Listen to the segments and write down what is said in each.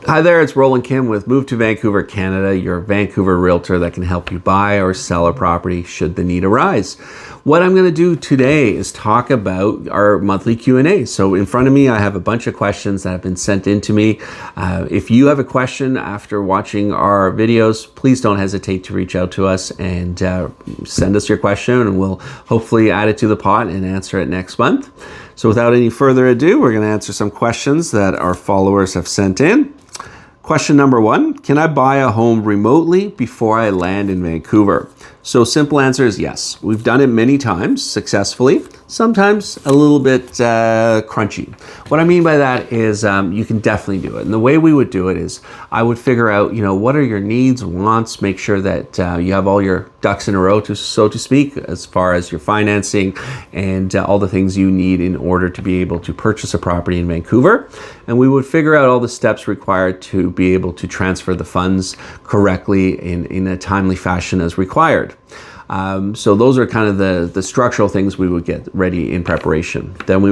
Hi there, it's Roland Kim with Move to Vancouver, Canada, your Vancouver realtor that can help you buy or sell a property should the need arise. What I'm going to do today is talk about our monthly Q&A. So in front of me, I have a bunch of questions that have been sent in to me. If you have a question after watching our videos, please don't hesitate to reach out to us and send us your question, and we'll hopefully add it to the pot and answer it next month. So without any further ado, we're going to answer some questions that our followers have sent in. Question number 1, can I buy a home remotely before I land in Vancouver? So simple answer is yes. We've done it many times successfully, sometimes a little bit crunchy. What I mean by that is you can definitely do it. And the way we would do it is I would figure out, what are your needs, wants, make sure that you have all your ducks in a row, so to speak, as far as your financing and all the things you need in order to be able to purchase a property in Vancouver. And we would figure out all the steps required to be able to transfer the funds correctly in a timely fashion as required. So those are kind of the structural things we would get ready in preparation. Then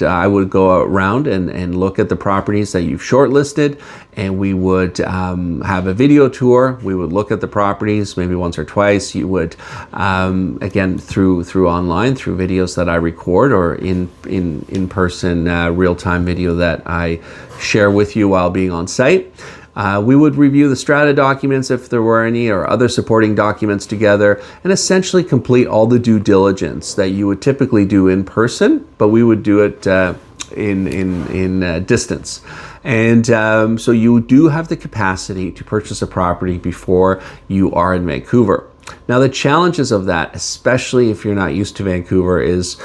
I would go around and look at the properties that you've shortlisted, and we would have a video tour. We would look at the properties maybe once or twice. You would, again, through online, through videos that I record, or in person real-time video that I share with you while being on site. We would review the strata documents if there were any, or other supporting documents together, and essentially complete all the due diligence that you would typically do in person, but we would do it in distance. And so you do have the capacity to purchase a property before you are in Vancouver. Now the challenges of that, especially if you're not used to Vancouver, is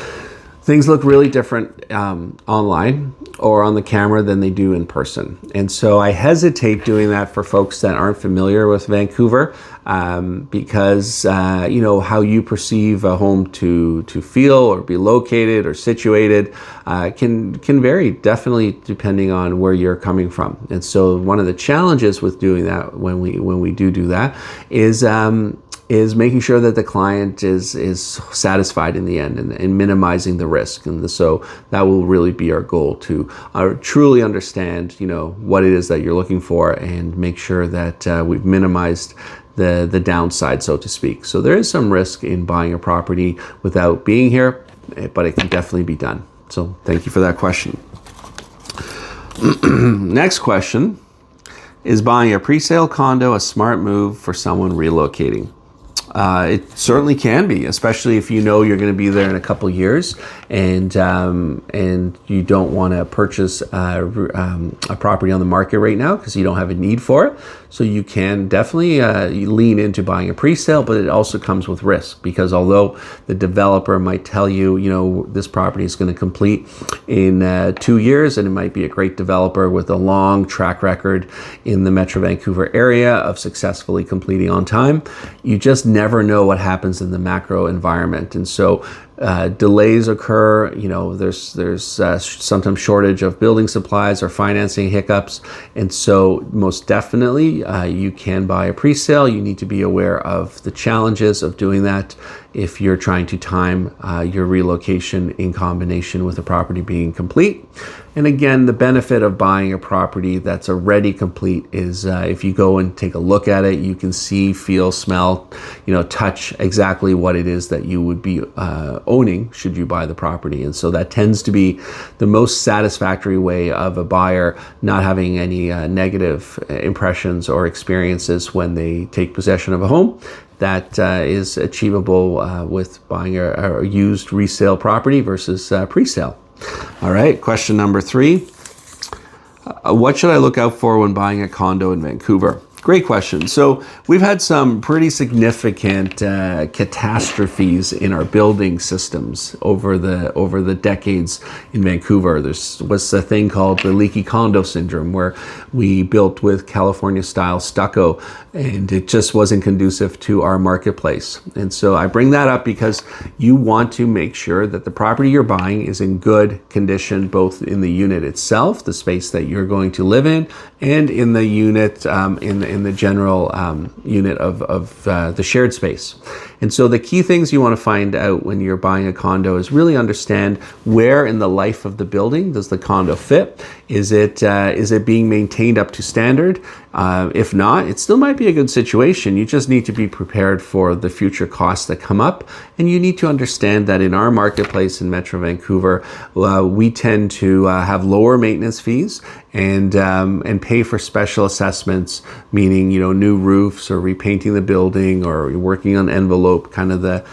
things look really different online or on the camera than they do in person. And so I hesitate doing that for folks that aren't familiar with Vancouver because, how you perceive a home to feel or be located or situated can vary, definitely depending on where you're coming from. And so one of the challenges with doing that when we do that is making sure that the client is satisfied in the end and minimizing the risk. And so that will really be our goal, to truly understand, what it is that you're looking for and make sure that we've minimized the downside, so to speak. So there is some risk in buying a property without being here, but it can definitely be done. So thank you for that question. Next question, is buying a pre-sale condo a smart move for someone relocating? It certainly can be, especially if you know you're going to be there in a couple years, and you don't want to purchase a property on the market right now because you don't have a need for it. So you can definitely lean into buying a pre-sale, but it also comes with risk, because although the developer might tell you, this property is going to complete in 2 years, and it might be a great developer with a long track record in the Metro Vancouver area of successfully completing on time, you just never know what happens in the macro environment. And so delays occur, there's sometimes shortage of building supplies or financing hiccups. And so most definitely you can buy a pre-sale. You need to be aware of the challenges of doing that if you're trying to time your relocation in combination with a property being complete. And again, the benefit of buying a property that's already complete is if you go and take a look at it, you can see, feel, smell, touch exactly what it is that you would be owning should you buy the property. And so that tends to be the most satisfactory way of a buyer not having any negative impressions or experiences when they take possession of a home. That is achievable with buying a used resale property versus pre-sale. All right, question number 3. What should I look out for when buying a condo in Vancouver? Great question. So we've had some pretty significant catastrophes in our building systems over the decades in Vancouver. There was a thing called the leaky condo syndrome, where we built with California style stucco, and it just wasn't conducive to our marketplace. And so I bring that up because you want to make sure that the property you're buying is in good condition, both in the unit itself, the space that you're going to live in, and in the unit in the general unit of the shared space. And so the key things you want to find out when you're buying a condo is really understand where in the life of the building does the condo fit. Is it being maintained up to standard? If not, it still might be a good situation. You just need to be prepared for the future costs that come up. And you need to understand that in our marketplace in Metro Vancouver, we tend to have lower maintenance fees and pay for special assessments, meaning, new roofs or repainting the building or working on envelope, kind of the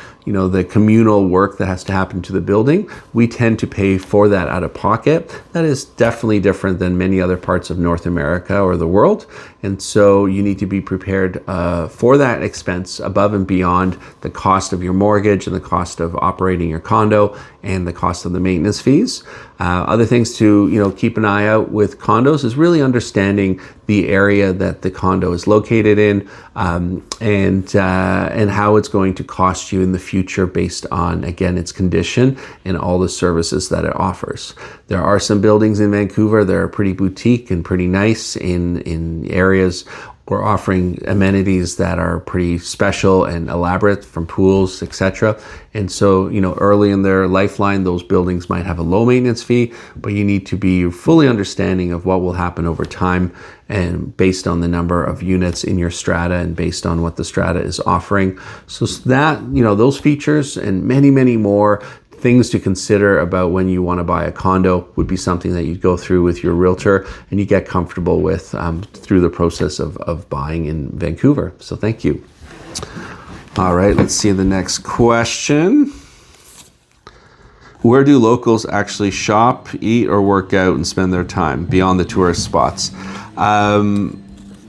communal work that has to happen to the building. We tend to pay for that out of pocket. That is definitely different than many other parts of North America or the world. And so you need to be prepared for that expense above and beyond the cost of your mortgage and the cost of operating your condo and the cost of the maintenance fees. Other things to keep an eye out with condos is really understanding the area that the condo is located in, and how it's going to cost you in the future based on, again, its condition and all the services that it offers. There are some buildings in Vancouver that are pretty boutique and pretty nice in areas. We're offering amenities that are pretty special and elaborate, from pools, etc. And so, early in their lifeline, those buildings might have a low maintenance fee, but you need to be fully understanding of what will happen over time, and based on the number of units in your strata and based on what the strata is offering. So that, those features and many, many more things to consider about when you want to buy a condo would be something that you go through with your realtor and you get comfortable with through the process of buying in Vancouver. So thank you. All right, let's see the next question. Where do locals actually shop, eat, or work out and spend their time beyond the tourist spots?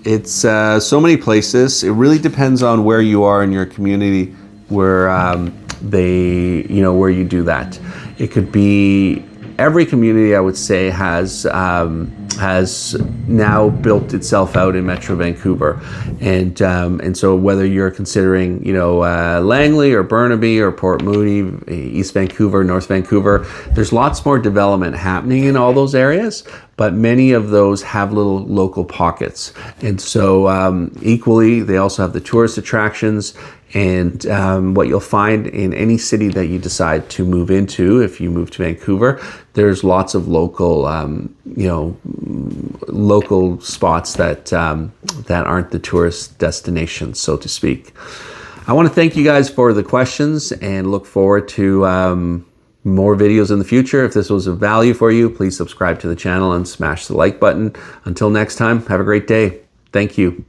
It's so many places. It really depends on where you are in your community, where where you do that. It could be every community, I would say, has now built itself out in Metro Vancouver, and so whether you're considering Langley or Burnaby or Port Moody, East Vancouver, North Vancouver, there's lots more development happening in all those areas, but many of those have little local pockets. And so equally, they also have the tourist attractions. And what you'll find in any city that you decide to move into, if you move to Vancouver, there's lots of local, local spots that aren't the tourist destinations, so to speak. I want to thank you guys for the questions and look forward to more videos in the future. If this was of value for you, please subscribe to the channel and smash the like button. Until next time, have a great day. Thank you.